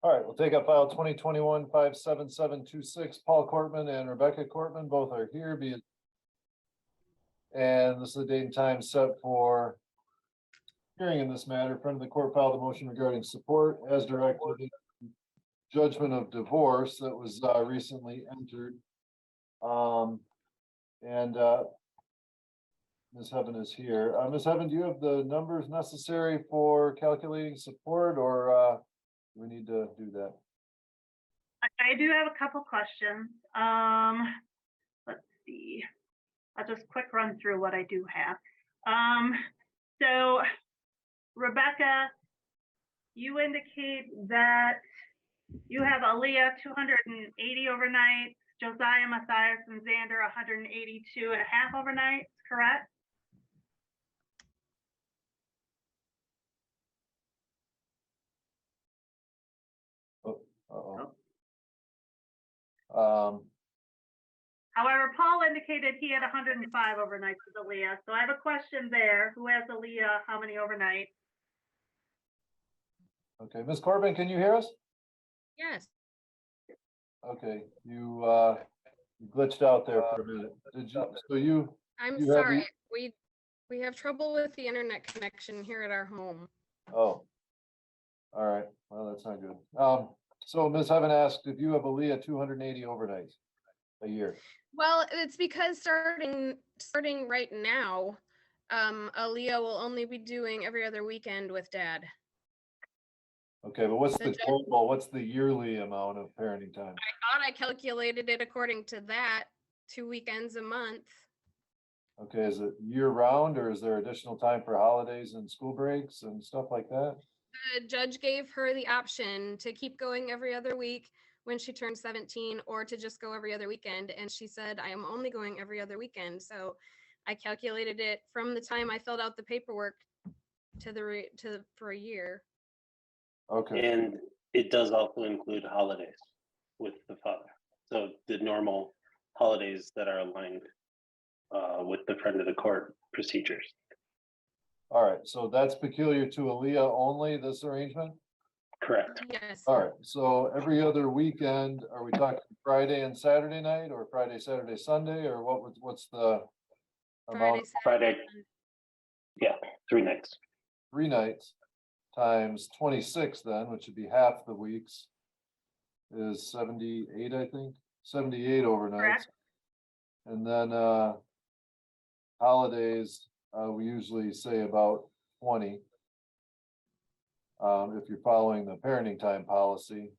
All right, we'll take up file 2021-57726. Paul Cortman and Rebecca Cortman, both are here. And this is the date and time set for hearing in this matter. Friend of the court filed a motion regarding support as directed in judgment of divorce that was recently entered. Ms. Heaven is here. Ms. Heaven, do you have the numbers necessary for calculating support, or do we need to do that? I do have a couple questions. Let's see. I'll just quick run through what I do have. So Rebecca, you indicate that you have Aaliyah 280 overnights, Josiah, Matthias, and Xander 182.5 overnights, correct? However, Paul indicated he had 105 overnights with Aaliyah. So I have a question there. Who has Aaliyah? How many overnights? Okay, Ms. Corbin, can you hear us? Yes. Okay, you glitched out there for a minute. Did you? So you? I'm sorry. We have trouble with the internet connection here at our home. Oh. All right. Well, that's not good. So Ms. Heaven asked if you have Aaliyah 280 overnights a year. Well, it's because starting right now, Aaliyah will only be doing every other weekend with Dad. Okay, but what's the total? What's the yearly amount of parenting time? I thought I calculated it according to that, 2 weekends a month. Okay, is it year round, or is there additional time for holidays and school breaks and stuff like that? The judge gave her the option to keep going every other week when she turned 17, or to just go every other weekend. And she said, I am only going every other weekend. So I calculated it from the time I filled out the paperwork for a year. Okay. And it does also include holidays with the father. So the normal holidays that are aligned with the friend of the court procedures. All right, so that's peculiar to Aaliyah only, this arrangement? Correct. Yes. All right, so every other weekend, are we talking Friday and Saturday night, or Friday, Saturday, Sunday, or what's the amount? Friday. Yeah, 3 nights. 3 nights times 26 then, which would be half the weeks, is 78, I think, 78 overnights. Correct. And then holidays, we usually say about 20. If you're following the parenting time policy,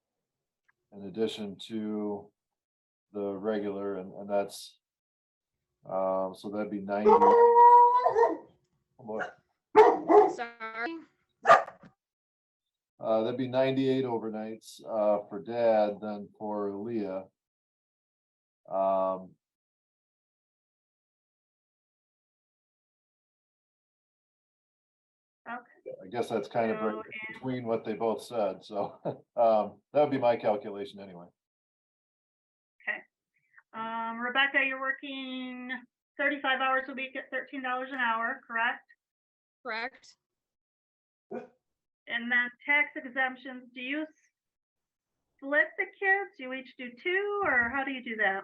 in addition to the regular, and that's, so that'd be 90. Oh boy. Sorry. That'd be 98 overnights for Dad, then for Leah. Okay. I guess that's kind of right between what they both said. So that would be my calculation anyway. Okay. Rebecca, you're working 35 hours a week at $13 an hour, correct? Correct. And then tax exemptions, do you split the kids? You each do 2, or how do you do that?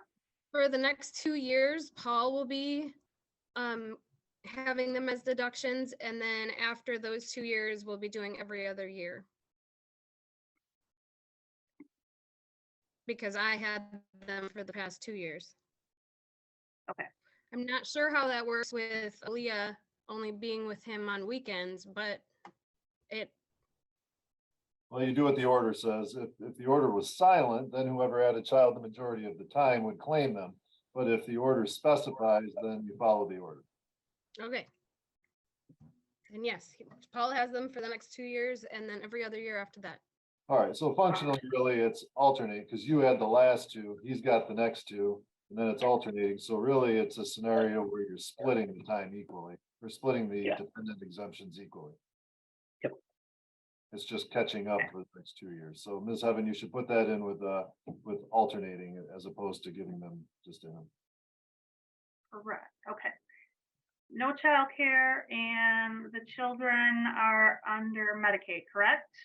For the next 2 years, Paul will be having them as deductions, and then after those 2 years, we'll be doing every other year. Because I had them for the past 2 years. Okay. I'm not sure how that works with Aaliyah only being with him on weekends, but it. Well, you do what the order says. If the order was silent, then whoever had a child the majority of the time would claim them. But if the order specifies, then you follow the order. Okay. And yes, Paul has them for the next 2 years, and then every other year after that. All right, so functionally, really, it's alternate, because you had the last 2, he's got the next 2, and then it's alternating. So really, it's a scenario where you're splitting the time equally, or splitting the dependent exemptions equally. Yep. It's just catching up for the next 2 years. So Ms. Heaven, you should put that in with alternating as opposed to giving them just in them. Correct. Okay. No childcare, and the children are under Medicaid, correct?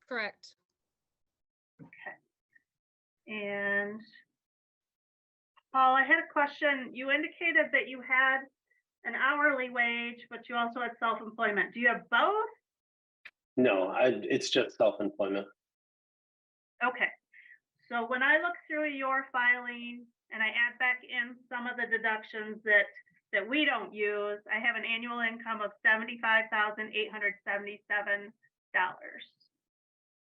Correct. And Paul, I had a question. You indicated that you had an hourly wage, but you also had self-employment. Do you have both? No, it's just self-employment. Okay. So when I look through your filing and I add back in some of the deductions that we don't use, I have an annual income of $75,877.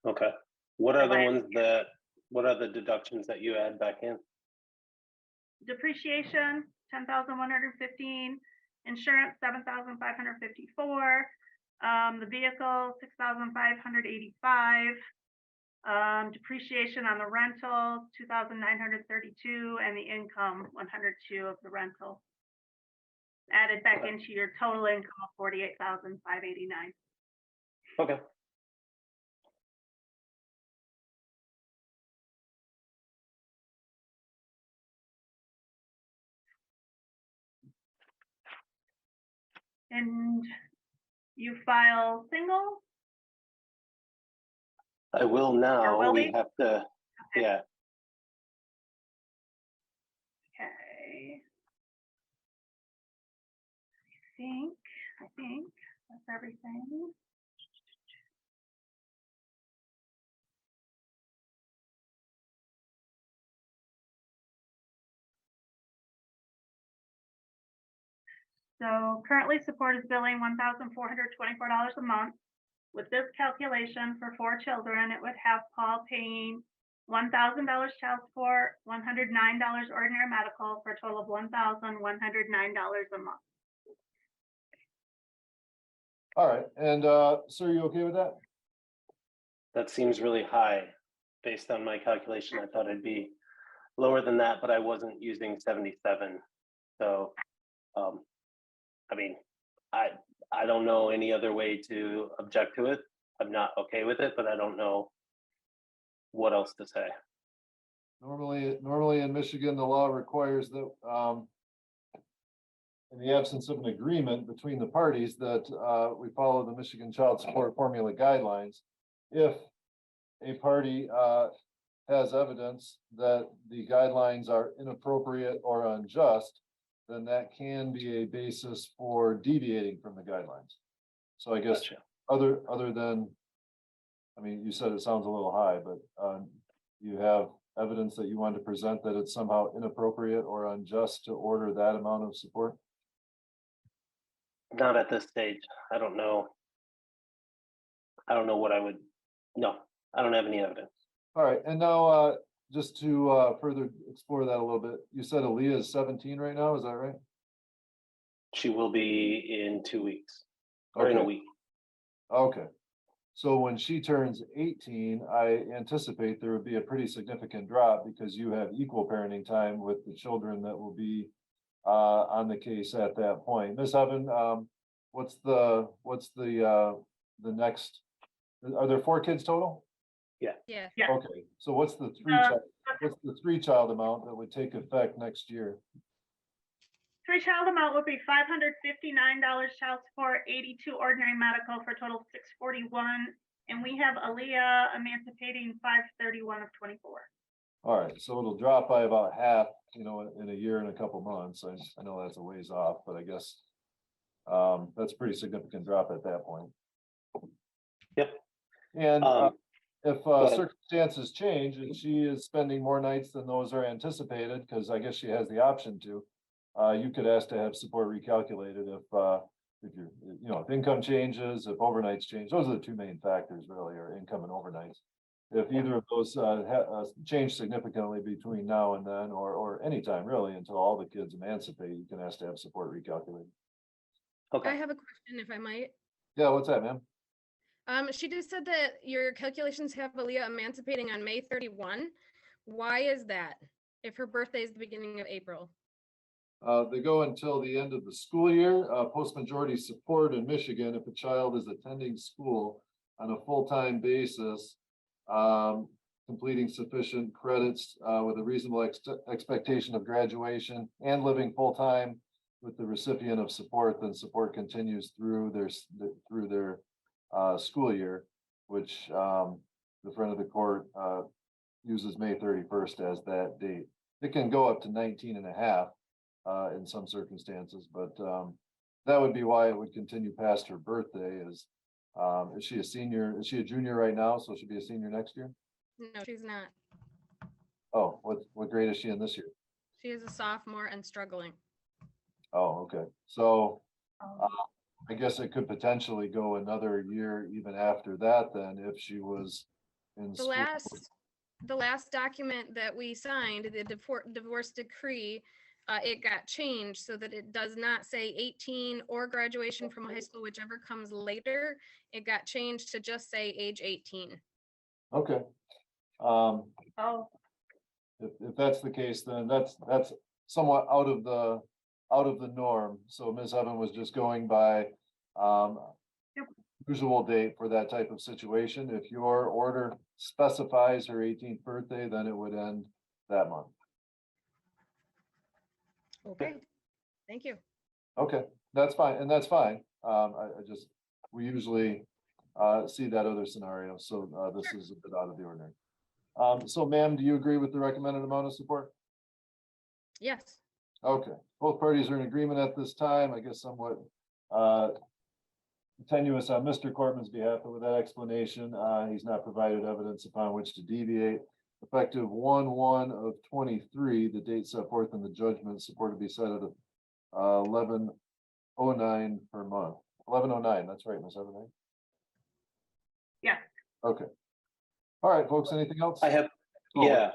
Okay. What are the deductions that you add back in? Depreciation, 10,115, insurance, 7,554, the vehicle, 6,585, depreciation on the rental, 2,932, and the income, 102 of the rental. Added back Okay. into your total income of 48,589. Okay. And you file single? I will now. will We be? have to, Okay. yeah. Okay. I think that's everything. So currently support is billing $1,424 a month. With this calculation for 4 children, it would have Paul paying $1,000 child support, $109 ordinary medical, for a total of $1,109 a month. All right, and sir, you okay with that? That seems really high. Based on my calculation, I thought it'd be lower than that, but I wasn't using 77. So, I mean, I don't know any other way to object to it. I'm not okay with it, but I don't know what else to say. Normally in Michigan, the law requires that in the absence of an agreement between the parties that we follow the Michigan Child Support Formula Guidelines. If a party has evidence that the guidelines are inappropriate or unjust, then that can be a basis for deviating from the guidelines. So I guess Gotcha. other than, I mean, you said it sounds a little high, but you have evidence that you want to present that it's somehow inappropriate or unjust to order that amount of support? Not at this stage. I don't know what I would, no, I don't have any evidence. All right, and now just to further explore that a little bit, you said Aaliyah is 17 right now, is that right? She will be in 2 weeks or in a Okay. week. Okay, so when she turns 18, I anticipate there would be a pretty significant drop because you have equal parenting time with the children that will be on the case at that point. Ms. Evan, what's the next, are there 4 kids total? Yeah. Yeah. Okay, so what's the three child amount that would take effect next year? 3 child amount would be $559 child support, 82 ordinary medical, for a total of $641. And we have Aaliyah emancipating 531 of 24. All right, so it'll drop by about half, in a year and a couple months. I know that's a ways off, but I guess that's a pretty significant drop at that point. Yep. And if ahead. circumstances change and she is spending more nights than those are anticipated, because I guess she has the option to, you could ask to have support recalculated if if income changes, if overnights change. Those are the 2 main factors really, are income and overnights. If either of those change significantly between now and then, or anytime really until all the kids emancipate, you can ask to have support recalculated. Okay. I have a question, if I might. Yeah, what's that, ma'am? She just said that your calculations have Aaliyah emancipating on May 31. Why is that? If her birthday is the beginning of April. They go until the end of the school year. Post-majority support in Michigan, if a child is attending school on a full-time basis, completing sufficient credits with a reasonable expectation of graduation and living full-time with the recipient of support, then support continues through their school year, which the friend of the court uses May 31st as that date. It can go up to 19 and a half in some circumstances, but that would be why it would continue past her birthday. Is she a senior? Is she a junior right now? So she'll be a senior next year? No, she's not. Oh, what grade is she in this year? She is a sophomore and struggling. Oh, okay. So I guess it could potentially go another year even after that then if she was in The school. last document that we signed, the divorce decree, it got changed so that it does not say 18 or graduation from high school, whichever comes later. It got changed to just say age 18. Okay. Oh, If that's the case, then that's somewhat out of the norm. So Ms. Evan was just going by Yep. usual date for that type of situation. If your order specifies her 18th birthday, then it would end that month. Okay, thank you. Okay, that's fine, and that's fine. I just, we usually see that other scenario, so this is a bit out of the ordinary. So ma'am, do you agree with the recommended amount of support? Yes. Okay, both parties are in agreement at this time, I guess somewhat tenuous on Mr. Cortman's behalf, but with that explanation, he's not provided evidence upon which to deviate. Effective 1/1/23, the date set forth in the judgment, support to be set at 1109 per month. 1109, that's right, Ms. Evan, right? yeah. Okay. All right, folks, anything else? I have, Oh, yeah.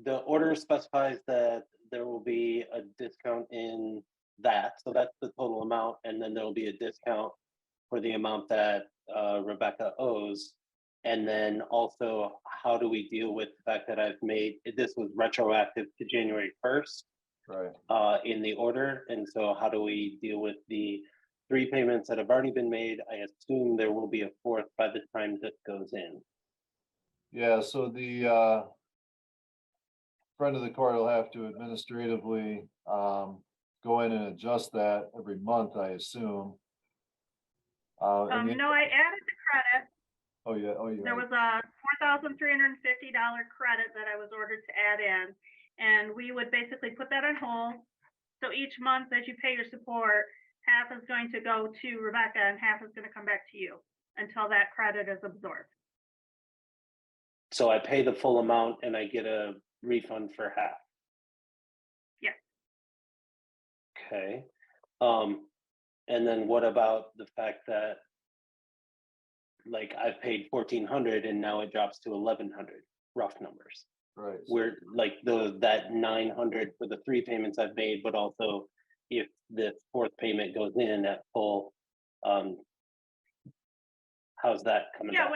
The order specifies that there will be a discount in that, so that's the total amount, and then there'll be a discount for the amount that Rebecca owes. And then also, how do we deal with the fact that I've made, this was retroactive to January 1st right. in the order, and so how do we deal with the 3 payments that have already been made? I assume there will be a 4th by the time this goes in. Yeah, so the friend of the court will have to administratively go in and adjust that every month, I assume. No, I added the credit. Oh, yeah, oh, yeah. There was a $4,350 credit that I was ordered to add in, and we would basically put that on hold. So each month as you pay your support, half is going to go to Rebecca and half is going to come back to you until that credit is absorbed. So I pay the full amount and I get a refund for half. Yeah. Okay. And then what about the fact that, like, I've paid 1,400 and now it drops to 1,100, rough numbers. Right. Where like that 900 for the 3 payments I've made, but also if the 4th payment goes in at full, how's that coming Yeah, back?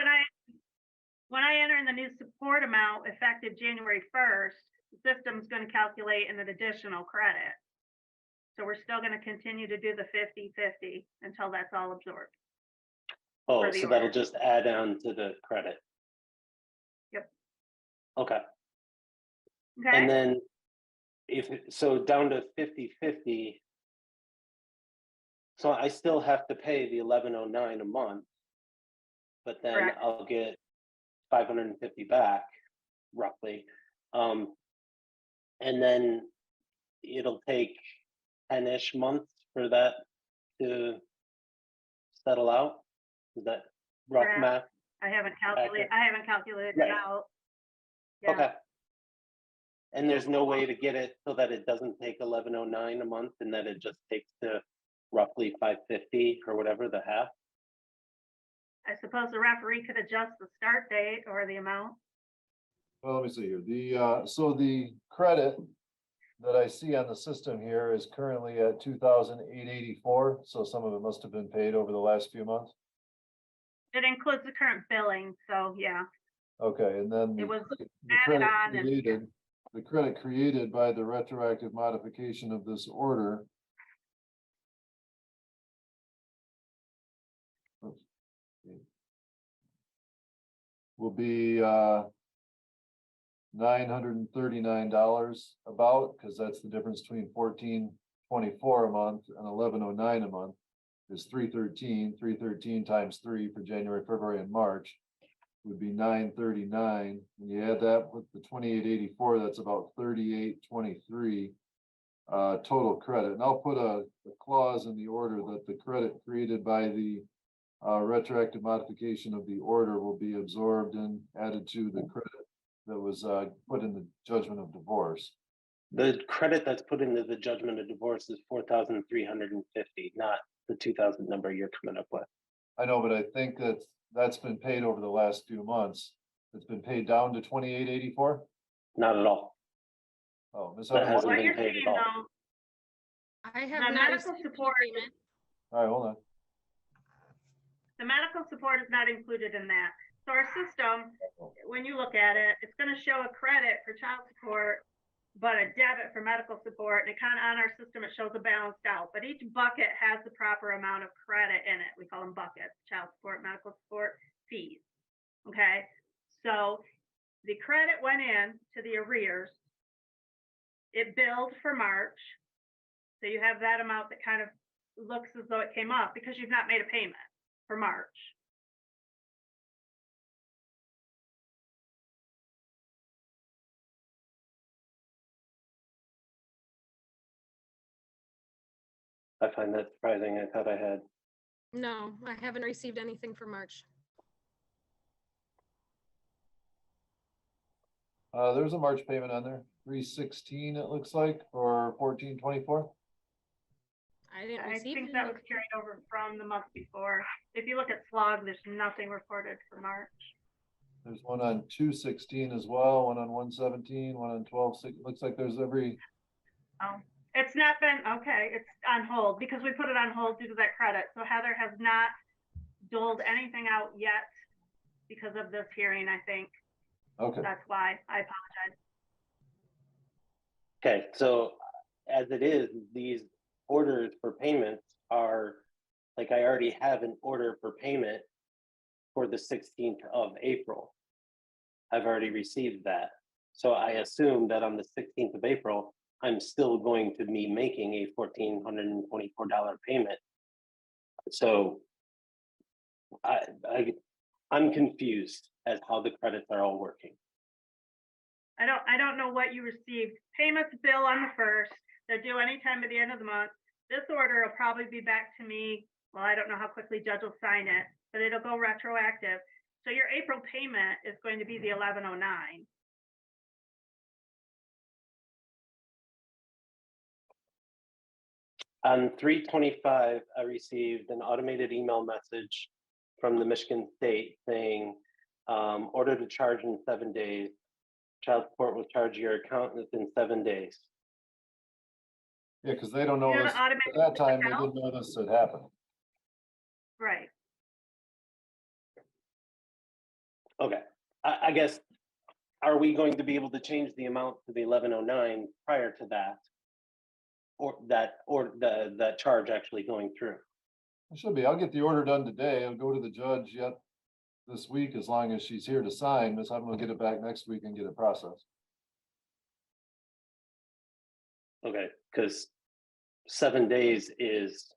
when I enter in the new support amount effective January 1st, the system's going to calculate an additional credit. So we're still going to continue to do the 50/50 until that's all absorbed. Oh, for the so that'll order. just add on to the credit. Yep. Okay. Okay. And then so down to 50/50. So I still have to pay the 1109 a month, but then Correct. I'll get 550 back roughly. And then it'll take 10-ish months for that to settle out. Is that rough Correct. math? I haven't Accurate. calculated Right. it out. Yeah. Okay. And there's no way to get it so that it doesn't take 1109 a month and that it just takes to roughly 550 or whatever, the half? I suppose the referee could adjust the start date or the amount. Well, let me see here. So the credit that I see on the system here is currently at 2,884. So some of it must have been paid over the last few months. It includes the current billing, so yeah. Okay, and then It was the added credit on and- created, the credit created by the retroactive modification of this order. Will be $939 about, because that's the difference between 1424 a month and 1109 a month is 313 times 3 for January, February, and March would be 939. When you add that with the 2884, that's about 3823 total credit. And I'll put a clause in the order that the credit created by the retroactive modification of the order will be absorbed and added to the credit that was put in the judgment of divorce. The credit that's put into the judgment of divorce is 4,350, not the 2,000 number you're coming up with. I know, but I think that's been paid over the last few months. It's been paid down to 2884. Not at all. Oh, Ms. That Evans, hasn't What been you're paid saying at all. though, I the have not medical received any support, payment. all right, hold on. the medical support is not included in that. So our system, when you look at it, it's gonna show a credit for child support, but a debit for medical support, and it kind of on our system, it shows a balanced out, but each bucket has the proper amount of credit in it. We call them buckets: child support, medical support, fees. Okay, so the credit went in to the arrears. It billed for March. So you have that amount that kind of looks as though it came up because you've not made a payment for March. I find that surprising. I thought I had. No, I haven't received anything for March. There's a March payment on there, 316 it looks like, or 1424. I didn't I receive think that was anything. carried over from the month before. If you look at slog, there's nothing reported for March. There's one on 216 as well, one on 117, one on 12. Looks like there's every. Oh, it's not been, okay, it's on hold because we put it on hold due to that credit. So Heather has not doled anything out yet because of this hearing, I think. Okay, That's why I apologize. Okay, so as it is, these orders for payments are, like, I already have an order for payment for the 16th of April. I've already received that. So I assume that on the 16th of April, I'm still going to be making a $1,424 payment. So I'm confused as how the credits are all working. I don't know what you received. Payments bill on the 1st. They're due anytime at the end of the month. This order will probably be back to me. Well, I don't know how quickly judge will sign it, but it'll go retroactive. So your April payment is going to be the 1109. On 3/25, I received an automated email message from the Michigan State saying, order to charge in 7 days. Child support will charge your account within 7 days. yeah, because they don't know You have this, an at automatic that time, they account? didn't know this had happened. Right. Okay, I guess, are we going to be able to change the amount to the 1109 prior to that? Or the charge actually going through? It should be. I'll get the order done today. I'll go to the judge yet this week, as long as she's here to sign. Miss, I'm gonna get it back next week and get it processed. Okay, because 7 days is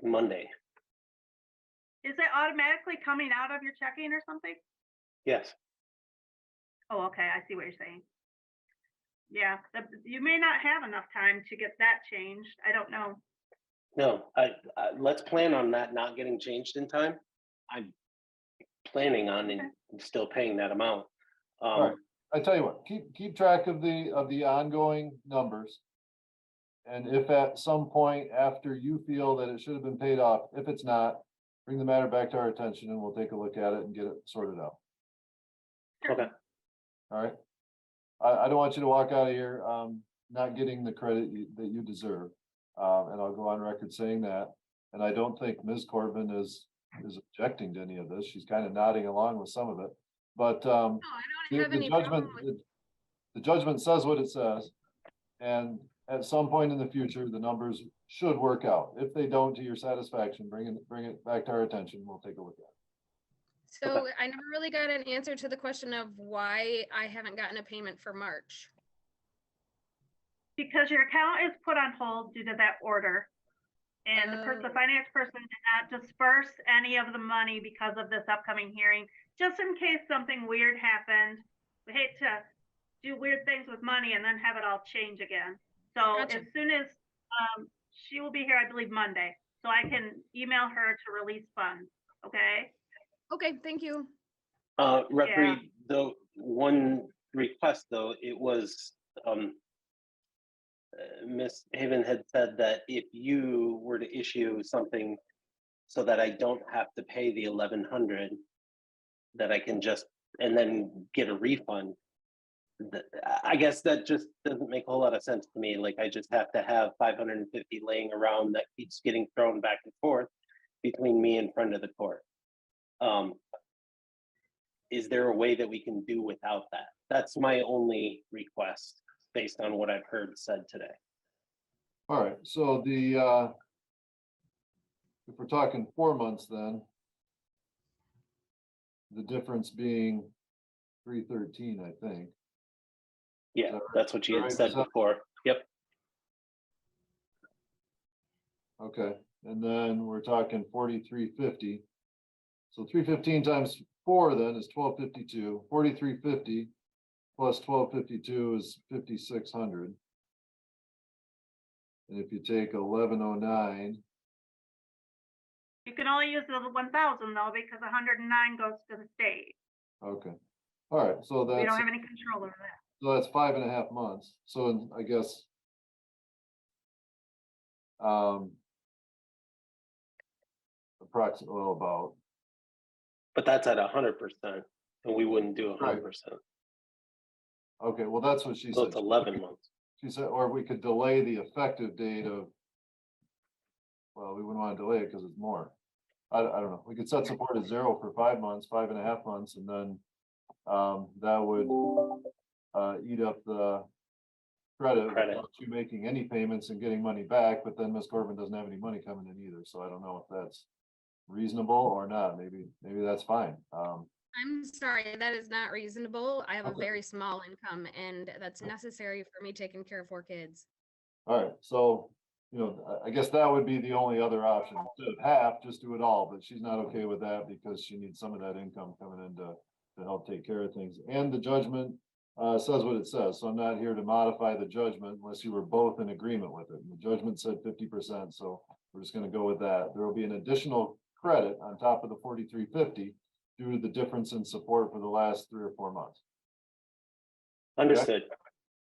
Monday. Is it automatically coming out of your checking or something? Yes. Oh, okay, I see what you're saying. Yeah, you may not have enough time to get that changed. I don't know. No, let's plan on that not getting changed in time. I'm planning on Okay. still paying that amount. Right. I tell you what, keep track of the ongoing numbers. And if at some point after you feel that it should have been paid off, if it's not, bring the matter back to our attention and we'll take a look at it and get it sorted out. Okay. All right. I don't want you to walk out of here not getting the credit that you deserve. And I'll go on record saying that. And I don't think Ms. Corbin is objecting to any of this. She's kind of nodding along with some of it. But No, I don't have any problem with. the judgment says what it says. And at some point in the future, the numbers should work out. If they don't, to your satisfaction, bring it back to our attention. We'll take a look at it. So I never really got an answer to the question of why I haven't gotten a payment for March. Because your account is put on hold due to that order. And the finance person did not disperse any of the money because of this upcoming hearing, just in case something weird happened. We hate to do weird things with money and then have it all change again. So Gotcha. as soon as she will be here, I believe Monday, so I can email her to release funds. Okay. Okay, thank you. Referee, the one request though, it was, Ms. Haven had said that if you were to issue something so that I don't have to pay the 1,100, that I can just, and then get a refund. I guess that just doesn't make a whole lot of sense to me. Like, I just have to have 550 laying around that keeps getting thrown back and forth between me and front of the court. Is there a way that we can do without that? That's my only request based on what I've heard said today. All right, so if we're talking 4 months, then the difference being 313, I think. Yeah, that's what you had Right, said so- before. Yep. Okay, and then we're talking 4350. So 315 times 4 then is 1252. 4350 plus 1252 is 5600. And if you take 1109, You can only use the 1,000 though, because 109 goes to the state. okay, all right, so We that's don't have any control over that. so that's 5.5 months. So I guess approximately about. But that's at 100%, and we wouldn't do 100%. Right. Okay, well, that's what she So said. it's 11 months. She said, or we could delay the effective date of. Well, we wouldn't want to delay it because it's more. I don't know. We could set support at 0 for 5 months, 5.5 months, and then that would eat up the credit without you making any payments and getting money back. But then Ms. Corbin doesn't have any money coming in either, so I don't know if that's reasonable or not. Maybe that's fine. I'm sorry, that is not reasonable. I have a Okay. very small income and that's necessary for me taking care of 4 kids. All right, so, you know, I guess that would be the only other option. Instead of half, just do it all, but she's not okay with that because she needs some of that income coming in to help take care of things. And the judgment says what it says, so I'm not here to modify the judgment unless you were both in agreement with it. And the judgment said 50%, so we're just gonna go with that. There will be an additional credit on top of the 4350 due to the difference in support for the last 3 or 4 months. Understood.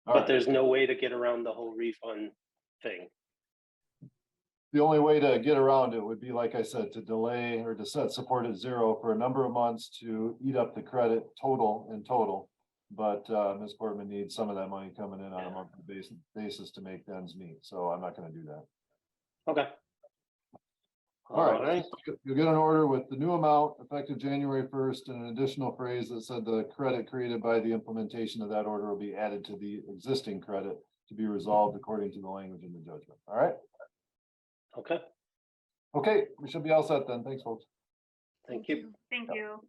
All But right. there's no way to get around the whole refund thing. The only way to get around it would be, like I said, to delay or to set support at 0 for a number of months to eat up the credit in total. But Ms. Portman needs some of that money coming in on a monthly basis to make ends meet. So I'm not going to do that. Okay. All right. You'll get an order with the new amount effective January 1st and an additional phrase that said the credit created by the implementation of that order will be added to the existing credit to be resolved according to the language in the judgment. All right. Okay. Okay, we should be all set then. Thanks, folks. Thank you. Thank you.